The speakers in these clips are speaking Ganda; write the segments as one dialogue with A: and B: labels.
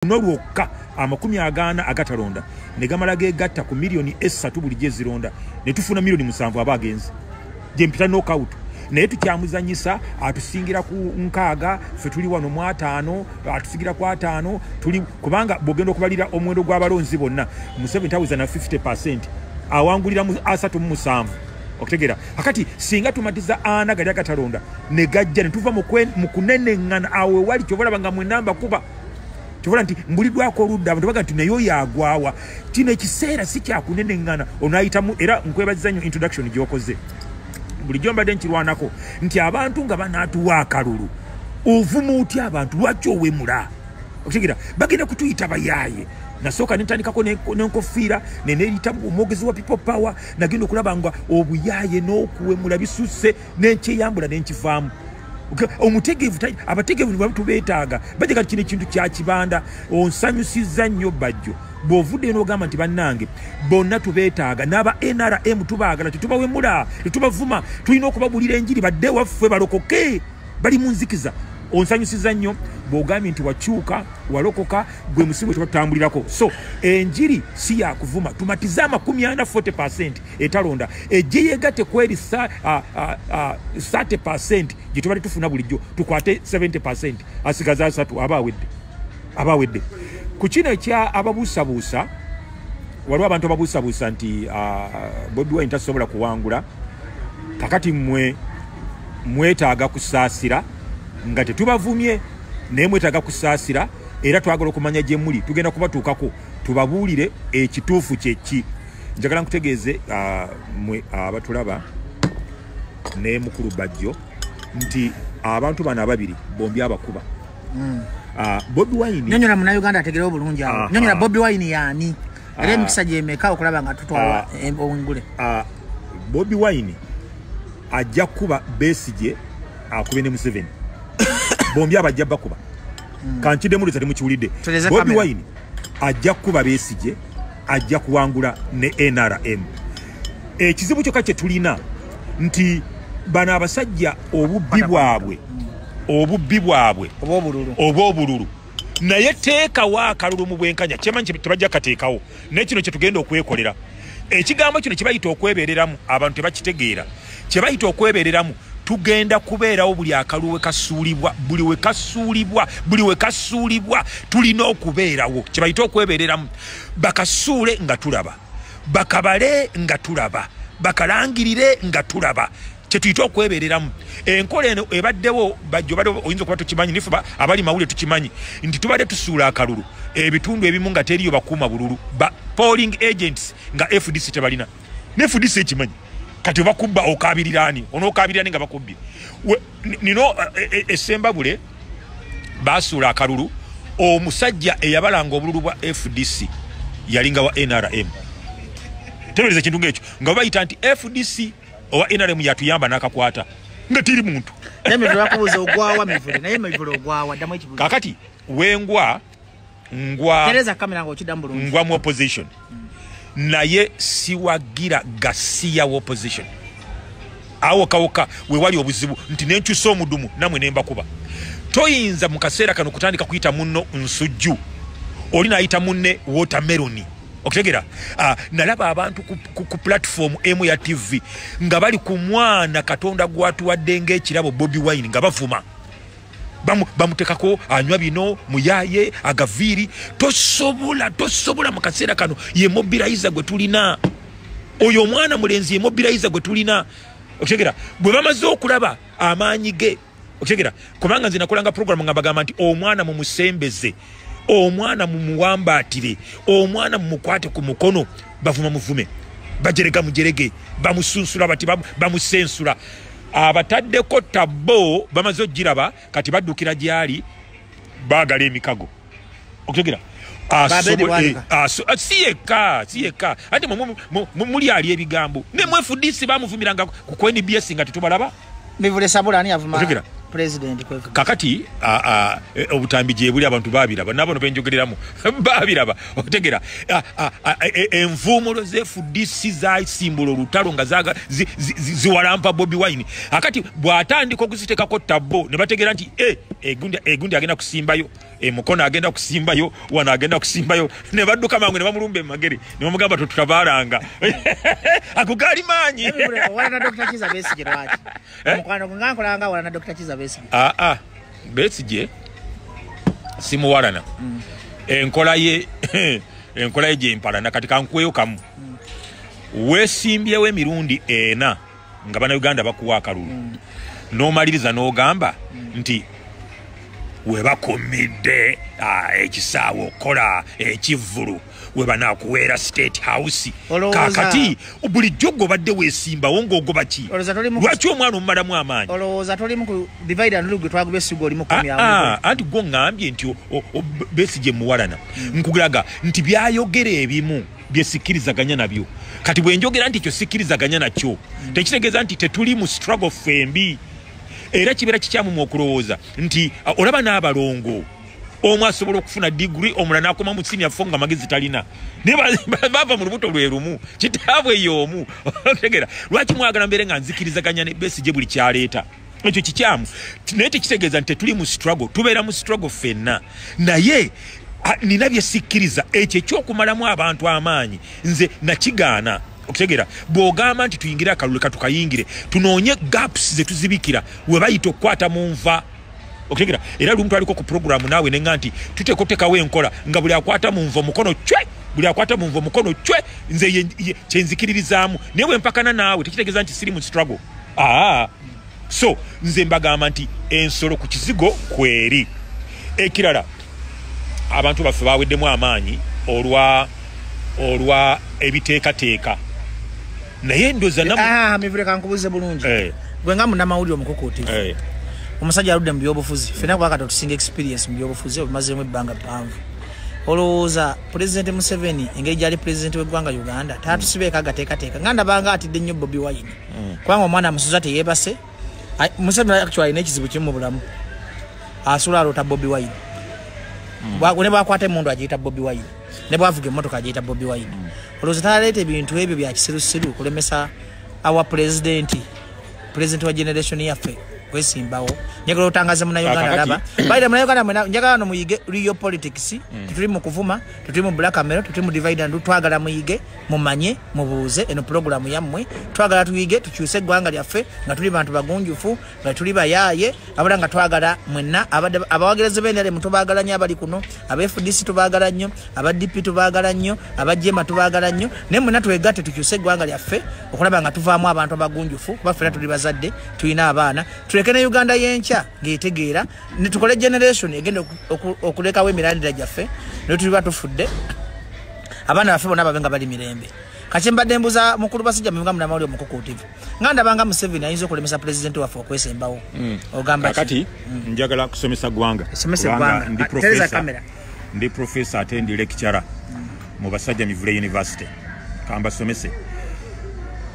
A: Norwoka amakumi agana agatalonda ne gamala gegatta ku milioni 3 buli jezironda ne tufuna milioni 7 abagenzi je mpita knockout naye tukyamuzanyisa atusingira ku nkaaga fe tuli wano mu 5 atusingira ku 5 tuli kubanga bogendo kubalira omwendo gw'abalonzi bonna mu 750% awangulira mu 3 okutegera akati singa tumatiza ana gali agatalonda ne gajja ne tuva mu kunenengana awe wali kyobola banga mu namba kuba Tuvola nti mbulidwako oludda abantu baga nti nayo yagwawa kino ekiseera si kyakunenengana onayitamu era nkwebaza nnyo introduction gyokoze bulijjo mbadde nkirwanako nti abantu nga banatuwa akalulu ovumu otya abantu lwaki owemula okutegeera bagenda kutuyita bayaaye nasooka nentandikako nenkofiira neneeyita omwogezi wa people power nagenda okulaba nga obuyaaye n'okuwemula bisusse nenkyeyambula nenkivaamu omutegevu abategevu nibo tubeetaaga bajja kino ekintu kya kibanda onsanyusiza nnyo bajjo bw'ovudde n'ogamba nti bannange bonna tubeetaaga n'aba NRM tubaagala tetubawemula tetubavuma tulina okubabulira enjiri badde waffe balokoke bali mu nzikiza onsanyusiza nnyo bw'ogambye nti wakyuka walokoka gwe musibo tebatutambulirako so enjiri si yakuvuma tumatiza 40% etalonda ejje yegatte kweri 30% gye tubali tufuna bulijjo tukwate 70% asigaza 3 abawedde ku kino ekya ababuusabuusa waliwo abantu ababuusabuusa nti Bobi Wine tasobola kuwangula kakati mwetaaga kusaasira nga tetubavumye naye mwetaaga kusaasira era twagala okumanya gye muli tugenda kubatuukako tubabuulire ekituufu kyeki njagala nkutegeeze mwe abatulaba ne mukulu bajjo nti abantu bano ababiri bombi abakuba Bobi Wine nyonyola muna Uganda ategerewo obulungi awo nyonyola Bobi Wine yaani era emikisa gyemeka okulaba nga tutwala owengule Bobi Wine ajja kuba Besigye akube ne Museveni bombi abajja bakuba kankide muri zali mukiwulidde Bobi Wine ajja kuba Besigye ajja kuwangula ne NRM ekizibu kyo kacye tulina nti bana abasajja obubbi bwabwe obw'obululu naye teeka wa akalulu mu bwenkanya kyemanyi tebajja kateekawo naye kino kye tugenda okwekolera ekigambo kino kibayita okwebereramu abantu tebakitegeera kibayita okwebereramu tugenda kubeerawo buli akaluwe kasuulibwa buli we kasuulibwa tulina okubeerawo kibayita okwebereramu bakasuule nga tulaba bakabale nga tulaba bakalangirire nga tulaba kyetuyita okwebereramu enkola eno ebaddewo bajjo badde oyinza okuba tukimanyi nifuba abali mawule tukimanyi nti tubadde tusuula akalulu ebitundu ebimu nga teriyo bakuuma bululu polling agents nga FDC tebalina ne FDC ekimanyi kati bakubba okabirirani onokabirani nga bakubbi nino esembabule basuula akalulu omusajja eyabalanga obululu bwa FDC yalinga wa NRM tebereze kintu ngekyo nga bayita nti FDC owa NRM yatuyamba nakakwata nga tiri muntu neme twakubuza ogwawa mivule naye mivule ogwawa damu ekibuzo kakati wengwa tereza kamera ngo kidambulu ngwa mu opposition naye siwagira gasiya wa opposition awo kawoka we wali obuzibu nti nenkyusa omudumu namwe nemba kuba toyinza mu kaseera kano kutandika kuyita munno nsujju olina ayita munne watermelon okutegera nalaba abantu ku platform emu ya TV nga bali ku mwana katonda gwatuwadde ng'ekirabo Bobi Wine nga bavuma bamutekako anywa bino muyaye agaviri tosobola mu kaseera kano ye mobilizer gwe tulina oyo omwana mulenzi ye mobilizer gwe tulina okutegera bwe bamaze okulaba amaanyi ge okutegera kubanga nze nakolanga program nga bagamba nti omwana mu musembeze omwana mumuwambaatire omwana mumukwate ku mukono bavuma muvume bajerega mujerege bamusunsula bati bamusensula abataddeko tabbo bamaze ogiraba kati baddukira gyali baagala emikago okutegera siyeka ate muli ali ebigambo ne mwefudisi bamuvumiranga ku NBS nga tetubalaba mivule sabulani avuma president kakati obutambi gye buli abantu babiraba nabo no benjogereramu babiraba otegera envumulo ze FDC za simbolo lutalo nga zaga ziwalampa Bobi Wine akati bwatandika okuziteka ko tabbo ne bategera nti egundi agenda kusimbayo mukono agenda kusimbayo wana agenda kusimbayo ne badduka mangu ne bamulumbe magere ne bamugamba tutabalanga akugali manyi
B: wana Dr. Kiza Besigye lwaki mukwano ngankolanga wana Dr. Kiza Besigye
A: Besigye simuwalana enkola ye gye mpalana kati kankweyo kamu wesimbyewo emirundi ena nga bannayuganda bakuwa akalulu n'omaliriza n'ogamba nti webakomedde ekisaawe okola ekivvulu webanakuweera State House kakati bulijjo gobadde weesimbawo ng'ogoba ki lwaki omwana omumalamu amaanyi
B: olowooza tolimu ku divide and rule gwe twagobye esigo olimu kumyawo
A: anti gwo ngambye nti Besigye muwalana nkugiraga nti byayogera ebimu byesikkirizaganya nabyo kati bwe njogera nti ekyo sikkirizaganya nakyo tekitegeeza nti tetuli mu struggle fembi era kibeera kikyamu okulowooza nti olaba n'abalongo omu asobola okufuna degree omulala n'akoma mu senior fo nga magezi talina ne bava mu lubuto lwe lumu kitaabwe y'omu otegera lwaki mwagala mbeere nga nzikirizaganya ne Besigye buli kyaleeta ekyo kikyamu naye tekitegeeza nti tetuli mu struggle tubeera mu struggle ffenna naye nina byesikkiriza ekyo ekyokumalamu abantu amaanyi nze nakigaana okutegera bw'ogamba nti tuyingire akalulu katukayingire tunoonye gaps ze tuzibikira we bayita okukwata mu nva okutegera era lumu twaliko ku programu naawe nenga nti tuteekotekawo enkola nga buli akwata mu nva omukono cwe buli akwata mu nva omukono cwe nze kyenzikiririzaamu naye bwe mpakana naawe tekitegeeza nti siri mu struggle so nze mbagamba nti ensolo ku kizigo kweri ekirala abantu baffe baweddemu amaanyi olwa ebiteekateeka naye ndoza
B: mivule kankubuze bulungi gwe nga munnamawulire omukukuutivu omusajja aludde mu byobufuzi ffena kwakati otusinga experience mu byobufuzi obumazemu ebbanga ppanvu olowooza pulezidenti Museveni engeri gyali pulezidenti w'eggwanga Uganda taatusibeeko agateekateeka nga ndabanga atidde nnyo Bobi Wine kubanga omwana amusuza teyeebase Museveni actually n'ekizibu kimu mu bulamu asula aloota Bobi Wine ne bwakwata emundu agiyita Bobi Wine ne bwavuga emmotoka agiyita Bobi Wine olowooza talaleeta ebintu ebyo bya kisirusiru kulemesa awa pulezidenti wa generation yaffe kwesimbawo njagala otangaza munnayuganda laba baira munnayuganda njagala no muyige real politics tutuli mu kuvuma tutuli mu blackmail tutuli mu divide and twagala muyige mumanye mubuuze eno program yammwe twagala tuyige tukyuse eggwanga lyaffe nga tuli bantu bagunjufu nga tuli bayaaye abala nga twagala mwenna abawagereze b'endale mutubagalanya abali kuno aba FDC tubagala nnyo aba DP tubagala nnyo aba Jema tubagala nnyo ne mwenna twegatte tukyuse eggwanga lyaffe okulaba nga tuvaamu abantu abagunjufu kuba ffena tuli bazadde tulina abaana tulekene Uganda yencha ngetegeera ne tukole generation egenda okulekawo emirandira gyaffe ne tuli batufudde abaana baffe bonna babenga bali mirembe kati mbadde mbuza mukulu basajja mwenga munnamawulire omukukuutivu nga ndabanga Museveni ayinza okulemesa pulezidenti waffe okwesembawo ogamba
A: kati njagala kusomesa gwanga ndi professor ate ndi lecturer mu Basajja Mivule University kamba somese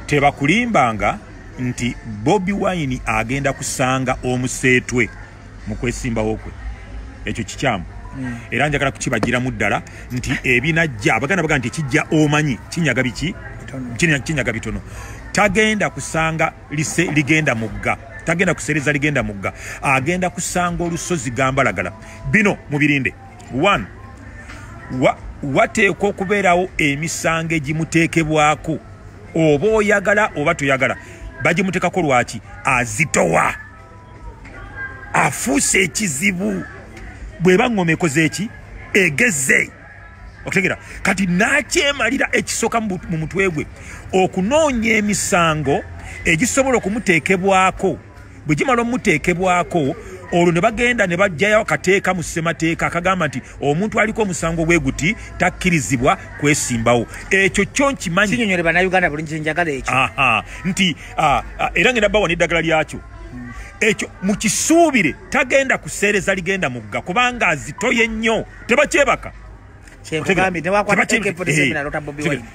A: tebakulimbanga nti Bobi Wine agenda kusanga omuseetwe mu kwesimbawo kwe ekyo kikyamu era njagala kukibagira muddala nti ebinajja abaganda baga nti kijja omanyi kinyaga biki kinyaga bitono tagenda kusanga ligenda mugga tagenda kusereza ligenda mugga agenda kusanga olusozi gambalagala bino mubirinde 1 wateekwa okubeerawo emisango egimuteekebwako oba oyagala oba toyagala bagimutekako lwaki azitowa afuuse ekizibu bweba ngoma ekoze eki egeze okutegera kati nakyemalira ekisooka mu mutwe gwe okunoonya emisango egisobola okumuteekebwako bwe gimala omuteekebwako olwo ne bagenda ne bajjayo akateeka mu ssemateeka akagamba nti omuntu aliko omusango bwe guti takkirizibwa kwesimbawo ekyo kyo nkimanyi
B: sinyonyole bannayuganda bulungi njagala ekyo
A: nti era ngenda bawa n'eddagala lyakyo ekyo mukisuubire tagenda kuseereza ligenda mugga kubanga azitoye nnyo tebakyebaka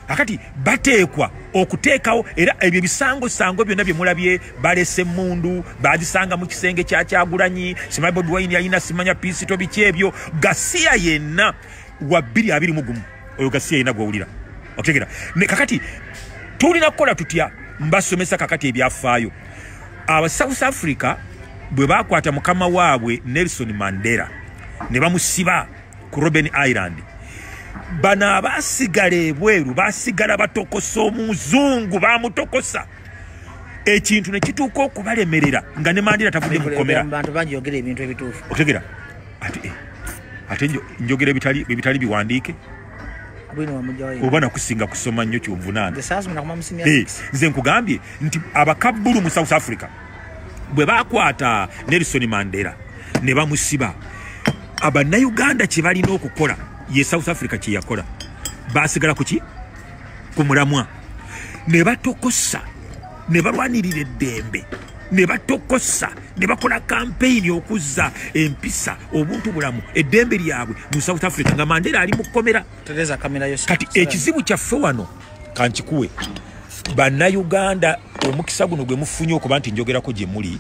A: akati bateekwa okuteekawo era ebyo bisango byonna bye mulabye balese emmundu bazisanga mu kisenge kya Kyagulanyi simanyi Bobi Wine yalina simanya pisito biki ebyo Gasiya yenna wa 221 oyo Gasiya yenna gwawulira okutegera kakati tulina kukola tutya mbasomesa kakati ebyafaayo aba South Africa bwe bakwata mukama waabwe Nelson Mandela ne bamusiba ku Robben Island, bano abasigala ebweru basigala batokosa omuzungu, bamutokosa. Ekintu ne kituuka okubalemerera nga ne Mandela tavudde mu kkomera.
B: Abantu banjogera ebintu ebituufu.
A: Otegera ate njogera ebitali biwandiike. Oba nakusinga kusoma nnyo kyonvunaana. Nze nkugambye nti abakabbulu mu South Africa bwe bakwata Nelson Mandela ne bamusiba, Abannayuganda kye balina okukola ye South Africa kye yakola, basigala kuki ku mulamwa ne batokosa ne balwanirira eddembe, ne batokosa ne bakola campaign okuzza empisa obuntu bulamu eddembe lyabwe mu South Africa nga Mandela ali mu kkomera. Kati ekizibu kyaffe wano kankikuwe, Bannayuganda omukisa guno gwe mufunye okuba nti njogerako gye muli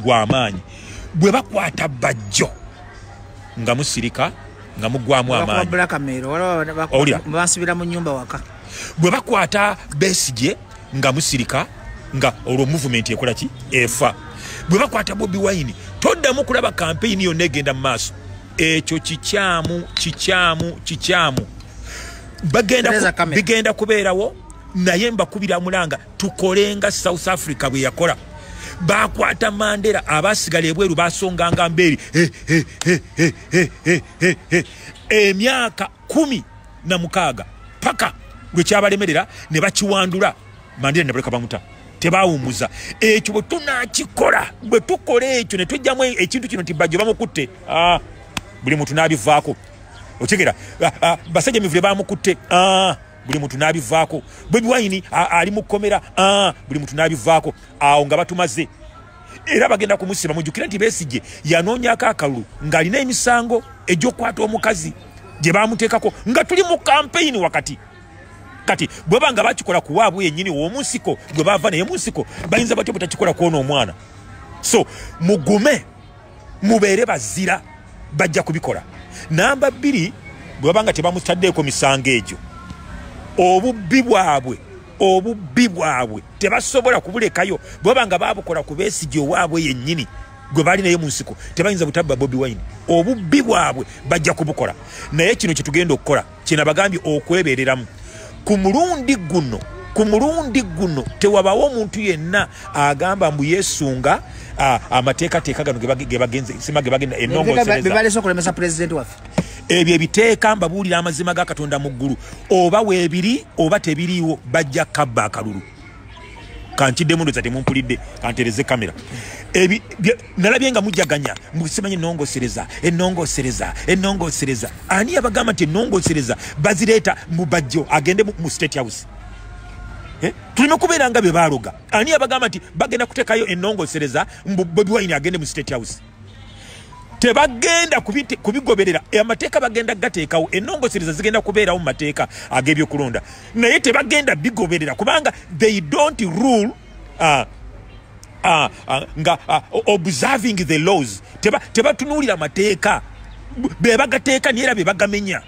A: gw'amaanyi, bwe bakwata bajjo nga musirika nga mugwamu amaanyi,
B: basibira mu nyumba waka,
A: bwe bakwata Besigye nga musirika nga olwo movement ekola ki efa, bwe bakwata Bobi Wine toddamu kulaba campaign yonna egenda mu maaso. Ekyo kikyamu bigenda kubeerawo, naye mbakubira mulanga tukolenga South Africa bwe yakola. Bakwata Mandela, abasigala ebweru basonganga mberi emyaka 16 paka gwe kyabalemerera ne bakiwandula. Mandela ne baleka bamuta, tebawumuza. Ekyo bwe tunakikola, bwe tukola ekyo ne tujjamu ekintu kino nti bajjo bamukutte, buli muntu n'abivaako. Otegera basajja mivule bamukutte, buli muntu n'abivaako. Bobi Wine ali mu kkomera, buli muntu n'abivaako. Awo nga batumaze era bagenda kumusiba. Mujjukira nti Besigye yanoonyako akalulu ng'alina emisango egy'okwata omukazi gye bamuteekako nga tuli mu campaign wakati. Kati bwe banga bakikola ku waabwe yennyini w'omunsiko gwe baava naye munsiko, bayinza batyo butakikola kwona omwana. So mugume mubeere bazira, bajja kubikola. Namba 2, bwe banga tebamutaddeeko misango egyo, obubbi bwabwe tebasobola kubulekayo. Bwe banga babukola ku Besigye owaabwe yennyini gwe bali naye munsiko, tebayinza butabba Bobi Wine. Obubbi bwabwe bajja kubukola. Naye kino kye tugenda okukola kina bagambye okwebeereramu. Ku mulundi guno tewabawo omuntu yenna agamba mbu yesunga amateekateeka gano ge bagenze sima ge bagenda ennongosereza
B: bebaleese okulemesa president waffe.
A: Ebyo ebiteeka mbabuulira amazima ga Katonda mu ggulu, oba weebiri oba tebiriiwo bajja kabba akalulu. Kankidde mundoza temumpulidde, kantereze kamera. Nalabye nga mujjaganya musimanye ennongosereza. Ani abagamba nti ennongosereza bazireeta mu bajjo agende mu State House? Tulina kubeera nga be baaloga. Ani abagamba nti bagenda kuteekayo ennongosereza mbu Bobi Wine agende mu State House? Tebagenda kubigoberera. Amateeka bagenda gateekawo, ennongosereza zigenda kubeerawo mu mateeka ag'ebyokulonda, naye tebagenda bigoberera kubanga they don't rule observing the laws. Tebatunuulira mateeka, be bagateeka naye era be bagamenya.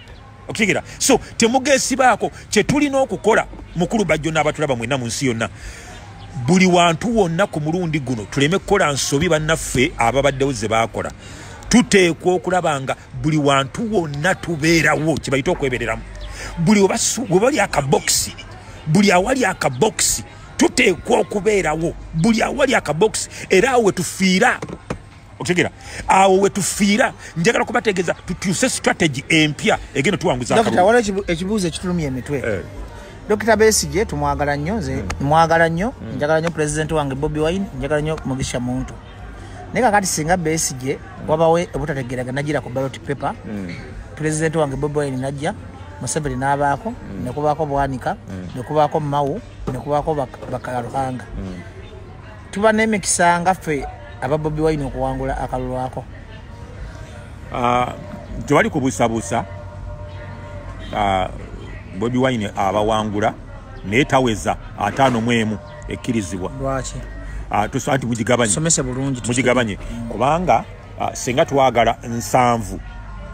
A: Okitegeera? So temugeesibaako. Kye tulina okukola mukulu bajjo n'abatulaba mwenna mu nsi yonna, buli wantu wonna ku mulundi guno tuleme kukola nsobi bannaffe ababaddewo ze baakola. Tuteekwa okulaba nga buli wantu wonna tubeerawo, kye bayita okwebereramu. Buli wali akabokisi, buli awali akabokisi tuteekwa okubeerawo, buli awali akabokisi, era awo wetufiira. Okitegeera? Awo wetufiira. Njagala kubategeeza tutuuse strategy empya egenda tuwanguza akalulu.
B: Dr. waliwo ekibuuzo ekitulumya emitwe. Dr. Besigye tumwagala nnyo, nze mwagala nnyo, njagala nnyo president wange Bobi Wine, njagala nnyo Mugisha Muntu. Naye kakati singa Besigye wabawe obutategeeragana nagira ku ballot paper, president wange Bobi Wine najja, Museveni n'abaako, ne kubaako Bwanika, ne kubaako Mawu, ne kubaako Bakaluhanga. Tuba n'emikisa nga ffe aba Bobi Wine okuwangula akalulu ako.
A: Tewali kubuusabuusa. Bobi Wine abawangula naye taweza 51 ekkirizibwa.
B: Lwaki?
A: Tusanti mugigabanye.
B: Somese bulungi.
A: Mugigabanye. Kubanga senga twagala 7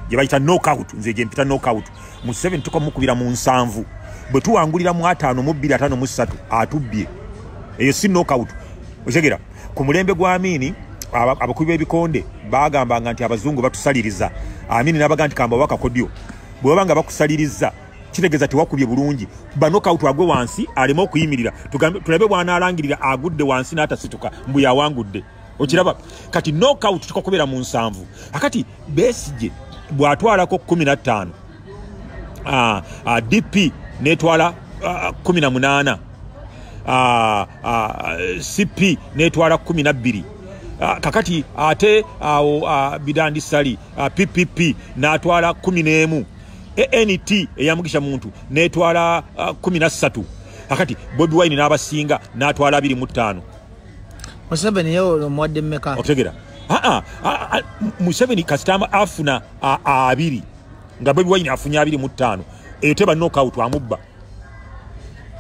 A: gye bayita knockout, nze gye mpita knockout. Mu 7 tukamukubira mu 7. Bwe tuwangulira mu 5 mu 2 5 mu 3 atubbye. Eyo si knockout. Otegera? Ku mulembe gwa Amini abakubi b'ebikonde bagambanga nti abazungu batusaliriza amini nabaga nti kamba waka kodyo bwe banga bakusaliriza kitegeza tiwakubye bulungi banokautu agwe wansi alimo okuyimirira tulabe bwana alangirira agudde wansi n'atasituka mbu yawangudde okiraba kati knockout tukakubera mu nsanvu akati Besigye bwatwalako 15 DP netwala 18 CP netwala 12 kakati ate Bidandi Sali PPP natwala 11 NT eyamugisha muntu netwala 13 kakati Bobi Wine n'abasinga natwala 25
B: Museveni yo mwadde mmeka
A: otegera Museveni kastama afuna 2 nga Bobi Wine afunya 25 eyo teba knockout amubba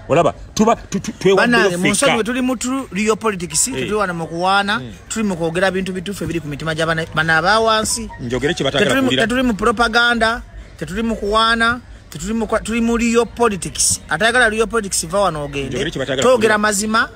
A: olaba tuba
B: twewandiro fika tuli mu real politics tuli wana mukuwana tuli mu kwogera bintu bitufe biri ku mitima jabana bana bawansi
A: njogere kibatakala kulira
B: tuli mu propaganda tuli mu kuwana tuli mu real politics atayagala real politics va wano ogende togera mazima